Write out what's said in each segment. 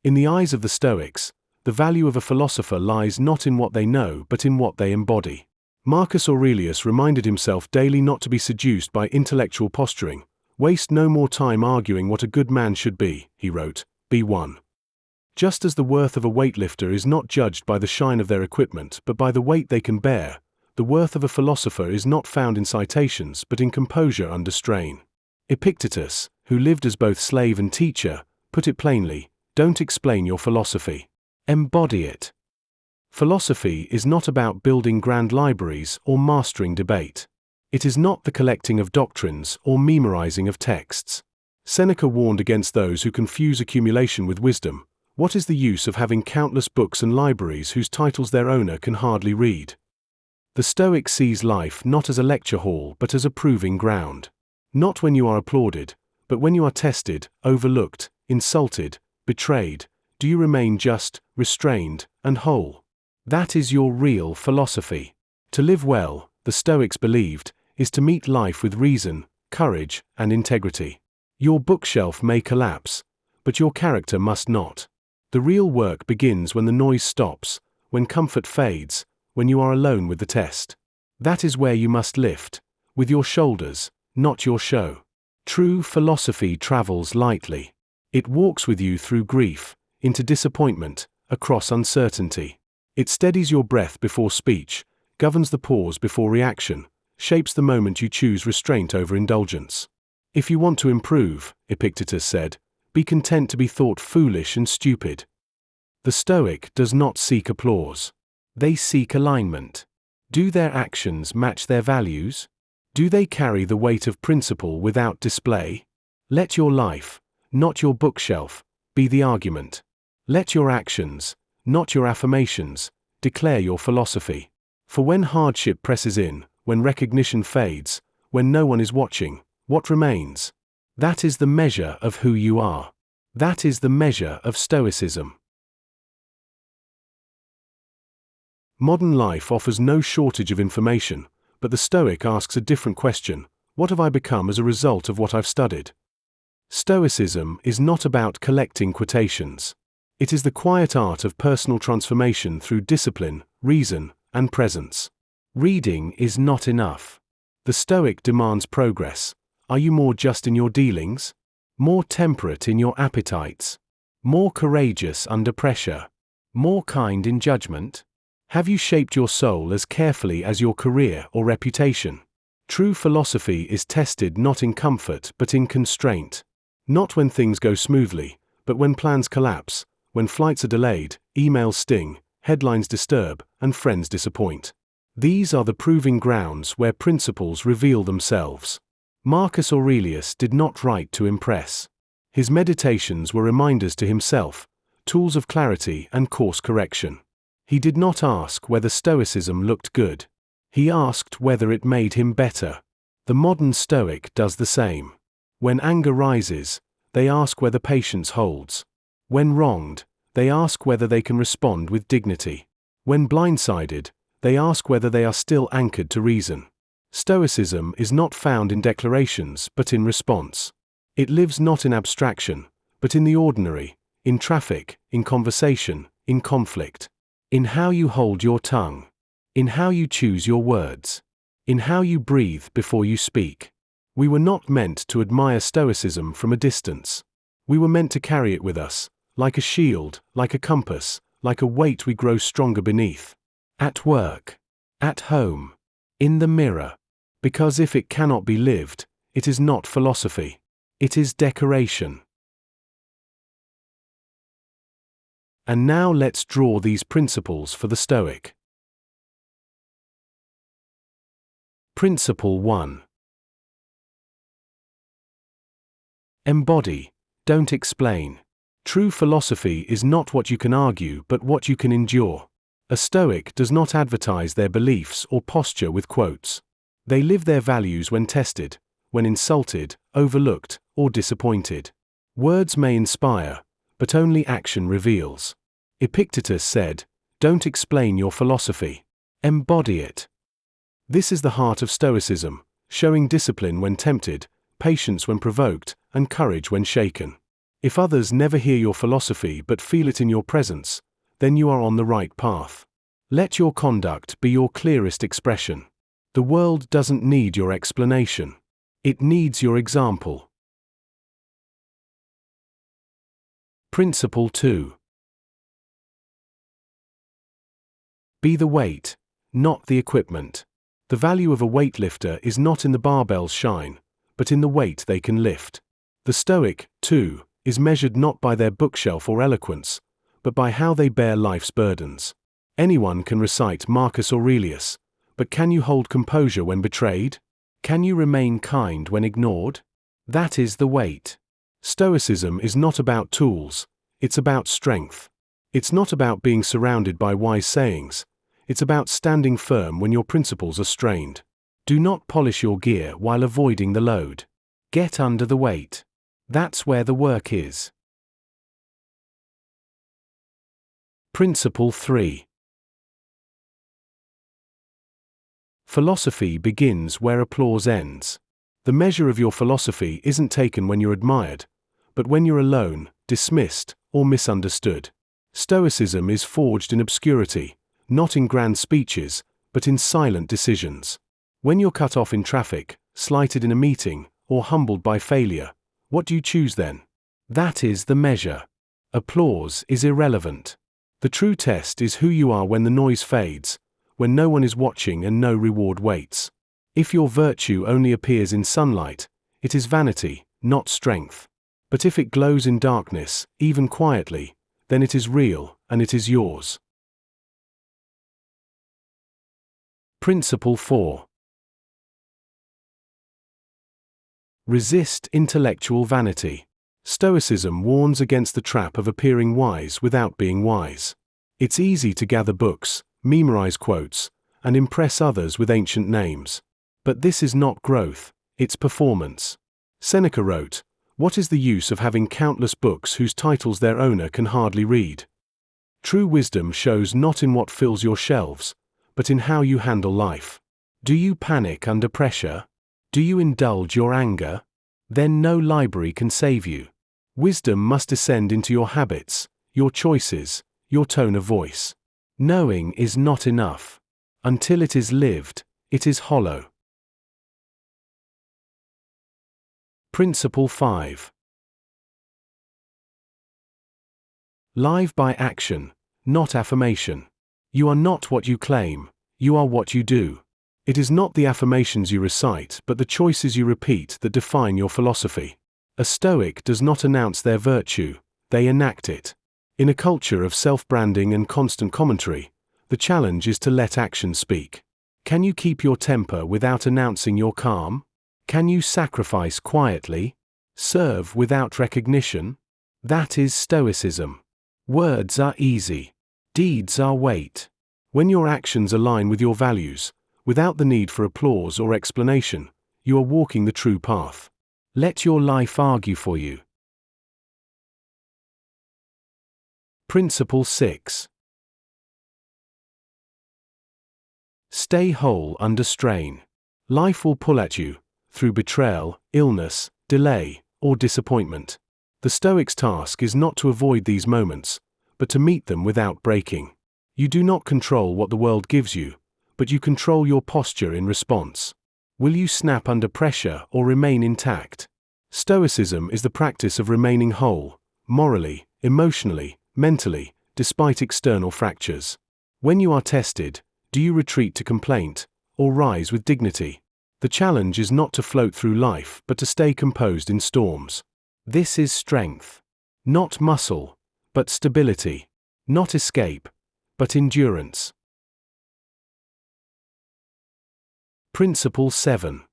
In the eyes of the Stoics, the value of a philosopher lies not in what they know but in what they embody. Marcus Aurelius reminded himself daily not to be seduced by intellectual posturing. Waste no more time arguing what a good man should be, he wrote. Be one. Just as the worth of a weightlifter is not judged by the shine of their equipment but by the weight they can bear, the worth of a philosopher is not found in citations but in composure under strain. Epictetus, who lived as both slave and teacher, put it plainly: don't explain your philosophy. Embody it. Philosophy is not about building grand libraries or mastering debate. It is not the collecting of doctrines or memorizing of texts. Seneca warned against those who confuse accumulation with wisdom. What is the use of having countless books and libraries whose titles their owner can hardly read? The Stoic sees life not as a lecture hall but as a proving ground. Not when you are applauded, but when you are tested, overlooked, insulted, betrayed, do you remain just, restrained, and whole? That is your real philosophy. To live well, the Stoics believed, is to meet life with reason, courage, and integrity. Your bookshelf may collapse, but your character must not. The real work begins when the noise stops, when comfort fades, when you are alone with the test. That is where you must lift, with your shoulders, not your show. True philosophy travels lightly. It walks with you through grief, into disappointment, across uncertainty. It steadies your breath before speech, governs the pause before reaction, shapes the moment you choose restraint over indulgence. If you want to improve, Epictetus said, be content to be thought foolish and stupid. The Stoic does not seek applause. They seek alignment. Do their actions match their values? Do they carry the weight of principle without display? Let your life, not your bookshelf, be the argument. Let your actions, not your affirmations, declare your philosophy. For when hardship presses in, when recognition fades, when no one is watching, what remains? That is the measure of who you are. That is the measure of Stoicism. Modern life offers no shortage of information, but the Stoic asks a different question: what have I become as a result of what I've studied? Stoicism is not about collecting quotations. It is the quiet art of personal transformation through discipline, reason, and presence. Reading is not enough. The Stoic demands progress. Are you more just in your dealings? More temperate in your appetites? More courageous under pressure? More kind in judgment? Have you shaped your soul as carefully as your career or reputation? True philosophy is tested not in comfort but in constraint. Not when things go smoothly, but when plans collapse, when flights are delayed, emails sting, headlines disturb, and friends disappoint. These are the proving grounds where principles reveal themselves. Marcus Aurelius did not write to impress. His meditations were reminders to himself, tools of clarity and course correction. He did not ask whether Stoicism looked good. He asked whether it made him better. The modern Stoic does the same. When anger rises, they ask whether patience holds. When wronged, they ask whether they can respond with dignity. When blindsided, they ask whether they are still anchored to reason. Stoicism is not found in declarations but in response. It lives not in abstraction, but in the ordinary, in traffic, in conversation, in conflict. In how you hold your tongue. In how you choose your words. In how you breathe before you speak. We were not meant to admire Stoicism from a distance. We were meant to carry it with us, like a shield, like a compass, like a weight we grow stronger beneath. At work. At home. In the mirror. Because if it cannot be lived, it is not philosophy. It is decoration. And now let's draw these principles for the Stoic. Principle 1. Embody, don't explain. True philosophy is not what you can argue but what you can endure. A Stoic does not advertise their beliefs or posture with quotes. They live their values when tested, when insulted, overlooked, or disappointed. Words may inspire, but only action reveals. Epictetus said, "Don't explain your philosophy. Embody it." This is the heart of Stoicism, showing discipline when tempted, patience when provoked, and courage when shaken. If others never hear your philosophy but feel it in your presence, then you are on the right path. Let your conduct be your clearest expression. The world doesn't need your explanation. It needs your example. Principle 2. Be the weight, not the equipment. The value of a weightlifter is not in the barbell's shine, but in the weight they can lift. The Stoic, too, is measured not by their bookshelf or eloquence, but by how they bear life's burdens. Anyone can recite Marcus Aurelius, but can you hold composure when betrayed? Can you remain kind when ignored? That is the weight. Stoicism is not about tools, it's about strength. It's not about being surrounded by wise sayings, it's about standing firm when your principles are strained. Do not polish your gear while avoiding the load. Get under the weight. That's where the work is. Principle 3. Philosophy begins where applause ends. The measure of your philosophy isn't taken when you're admired, but when you're alone, dismissed, or misunderstood. Stoicism is forged in obscurity, not in grand speeches, but in silent decisions. When you're cut off in traffic, slighted in a meeting, or humbled by failure, what do you choose then? That is the measure. Applause is irrelevant. The true test is who you are when the noise fades, when no one is watching and no reward waits. If your virtue only appears in sunlight, it is vanity, not strength. But if it glows in darkness, even quietly, then it is real, and it is yours. Principle 4. Resist intellectual vanity. Stoicism warns against the trap of appearing wise without being wise. It's easy to gather books, memorize quotes, and impress others with ancient names. But this is not growth, it's performance. Seneca wrote, "What is the use of having countless books whose titles their owner can hardly read?" True wisdom shows not in what fills your shelves, but in how you handle life. Do you panic under pressure? Do you indulge your anger? Then no library can save you. Wisdom must descend into your habits, your choices, your tone of voice. Knowing is not enough. Until it is lived, it is hollow. Principle 5. Live by action, not affirmation. You are not what you claim, you are what you do. It is not the affirmations you recite but the choices you repeat that define your philosophy. A Stoic does not announce their virtue, they enact it. In a culture of self-branding and constant commentary, the challenge is to let action speak. Can you keep your temper without announcing your calm? Can you sacrifice quietly? Serve without recognition? That is Stoicism. Words are easy. Deeds are weight. When your actions align with your values, without the need for applause or explanation, you are walking the true path. Let your life argue for you. Principle 6. Stay whole under strain. Life will pull at you, through betrayal, illness, delay, or disappointment. The Stoic's task is not to avoid these moments, but to meet them without breaking. You do not control what the world gives you, but you control your posture in response. Will you snap under pressure or remain intact? Stoicism is the practice of remaining whole, morally, emotionally, mentally, despite external fractures. When you are tested, do you retreat to complaint, or rise with dignity? The challenge is not to float through life but to stay composed in storms. This is strength. Not muscle, but stability. Not escape, but endurance. Principle 7.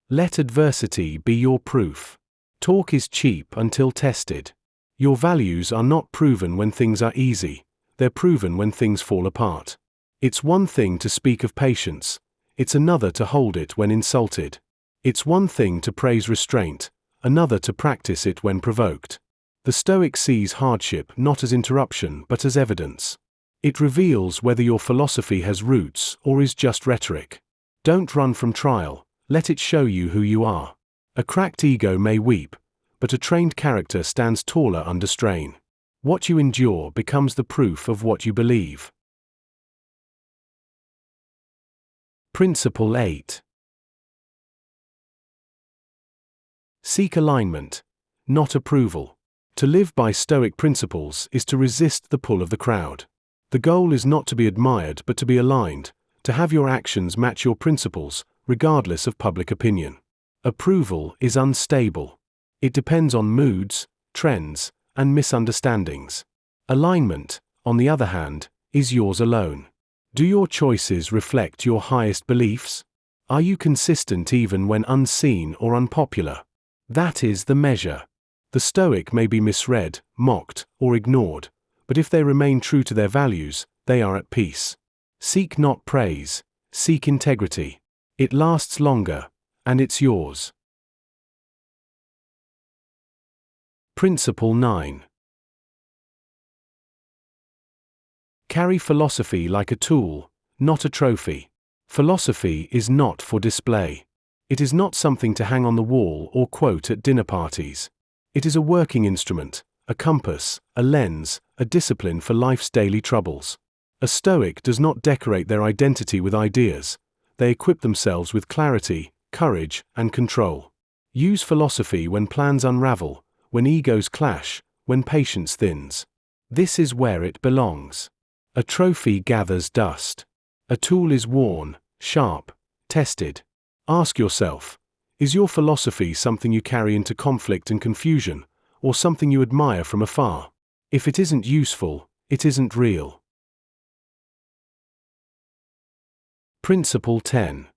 Let adversity be your proof. Talk is cheap until tested. Your values are not proven when things are easy, they're proven when things fall apart. It's one thing to speak of patience, it's another to hold it when insulted. It's one thing to praise restraint, another to practice it when provoked. The Stoic sees hardship not as interruption but as evidence. It reveals whether your philosophy has roots or is just rhetoric. Don't run from trial, let it show you who you are. A cracked ego may weep, but a trained character stands taller under strain. What you endure becomes the proof of what you believe. Principle 8. Seek alignment, not approval. To live by Stoic principles is to resist the pull of the crowd. The goal is not to be admired but to be aligned, to have your actions match your principles, regardless of public opinion. Approval is unstable. It depends on moods, trends, and misunderstandings. Alignment, on the other hand, is yours alone. Do your choices reflect your highest beliefs? Are you consistent even when unseen or unpopular? That is the measure. The Stoic may be misread, mocked, or ignored, but if they remain true to their values, they are at peace. Seek not praise, seek integrity. It lasts longer, and it's yours. Principle 9. Carry philosophy like a tool, not a trophy. Philosophy is not for display. It is not something to hang on the wall or quote at dinner parties. It is a working instrument, a compass, a lens, a discipline for life's daily troubles. A Stoic does not decorate their identity with ideas. They equip themselves with clarity, courage, and control. Use philosophy when plans unravel, when egos clash, when patience thins. This is where it belongs. A trophy gathers dust. A tool is worn, sharp, tested. Ask yourself, is your philosophy something you carry into conflict and confusion, or something you admire from afar? If it isn't useful, it isn't real. Principle 10.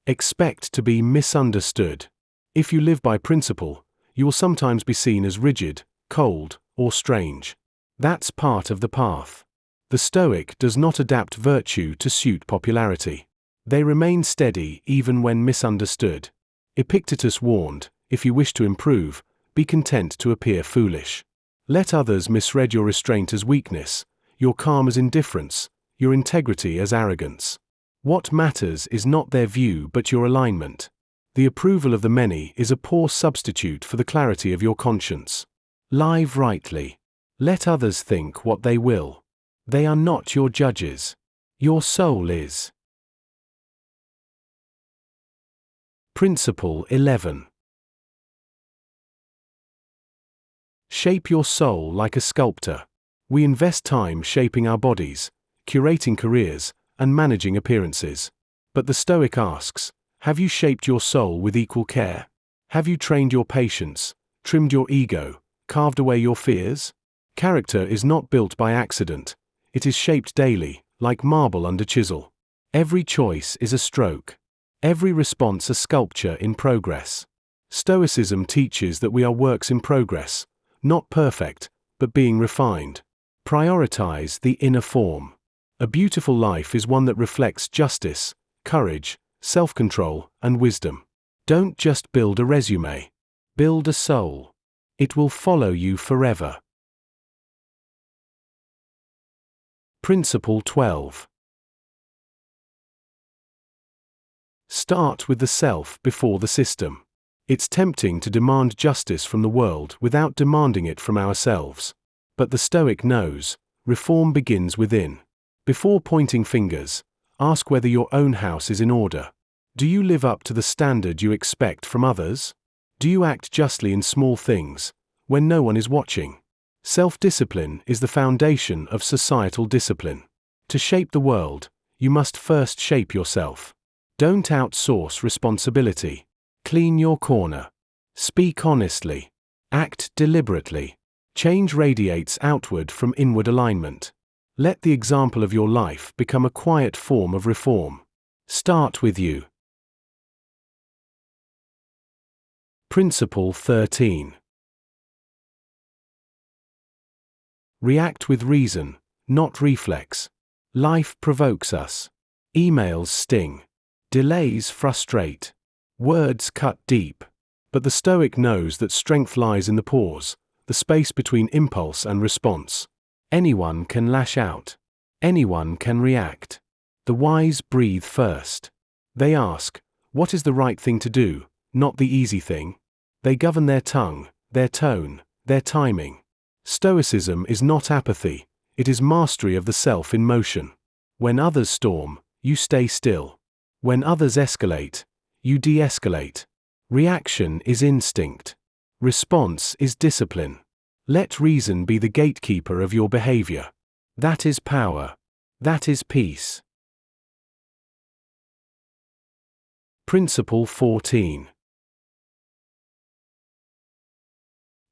Expect to be misunderstood. If you live by principle, you will sometimes be seen as rigid, cold, or strange. That's part of the path. The Stoic does not adapt virtue to suit popularity. They remain steady even when misunderstood. Epictetus warned, if you wish to improve, be content to appear foolish. Let others misread your restraint as weakness, your calm as indifference, your integrity as arrogance. What matters is not their view but your alignment. The approval of the many is a poor substitute for the clarity of your conscience. Live rightly. Let others think what they will. They are not your judges. Your soul is. Principle 11. Shape your soul like a sculptor. We invest time shaping our bodies, curating careers, and managing appearances. But the Stoic asks, have you shaped your soul with equal care? Have you trained your patience, trimmed your ego, carved away your fears? Character is not built by accident. It is shaped daily, like marble under chisel. Every choice is a stroke. Every response a sculpture in progress. Stoicism teaches that we are works in progress, not perfect, but being refined. Prioritize the inner form. A beautiful life is one that reflects justice, courage, self-control, and wisdom. Don't just build a resume. Build a soul. It will follow you forever. Principle 12. Start with the self before the system. It's tempting to demand justice from the world without demanding it from ourselves. But the Stoic knows, reform begins within. Before pointing fingers, ask whether your own house is in order. Do you live up to the standard you expect from others? Do you act justly in small things, when no one is watching? Self-discipline is the foundation of societal discipline. To shape the world, you must first shape yourself. Don't outsource responsibility. Clean your corner. Speak honestly. Act deliberately. Change radiates outward from inward alignment. Let the example of your life become a quiet form of reform. Start with you. Principle 13. React with reason, not reflex. Life provokes us. Emails sting. Delays frustrate. Words cut deep. But the Stoic knows that strength lies in the pause, the space between impulse and response. Anyone can lash out. Anyone can react. The wise breathe first. They ask, What is the right thing to do, not the easy thing? They govern their tongue, their tone, their timing. Stoicism is not apathy, it is mastery of the self in motion. When others storm, you stay still. When others escalate, you de-escalate. Reaction is instinct. Response is discipline. Let reason be the gatekeeper of your behavior. That is power. That is peace. Principle 14.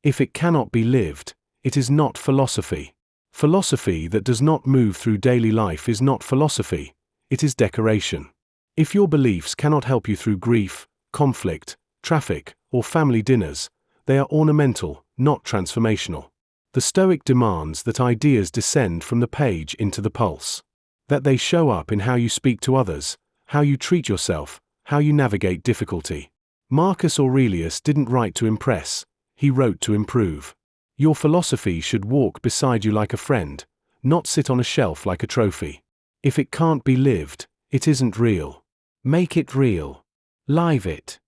If it cannot be lived, it is not philosophy. Philosophy that does not move through daily life is not philosophy, it is decoration. If your beliefs cannot help you through grief, conflict, traffic, or family dinners, they are ornamental, not transformational. The Stoic demands that ideas descend from the page into the pulse. That they show up in how you speak to others, how you treat yourself, how you navigate difficulty. Marcus Aurelius didn't write to impress, he wrote to improve. Your philosophy should walk beside you like a friend, not sit on a shelf like a trophy. If it can't be lived, it isn't real. Make it real. Live it.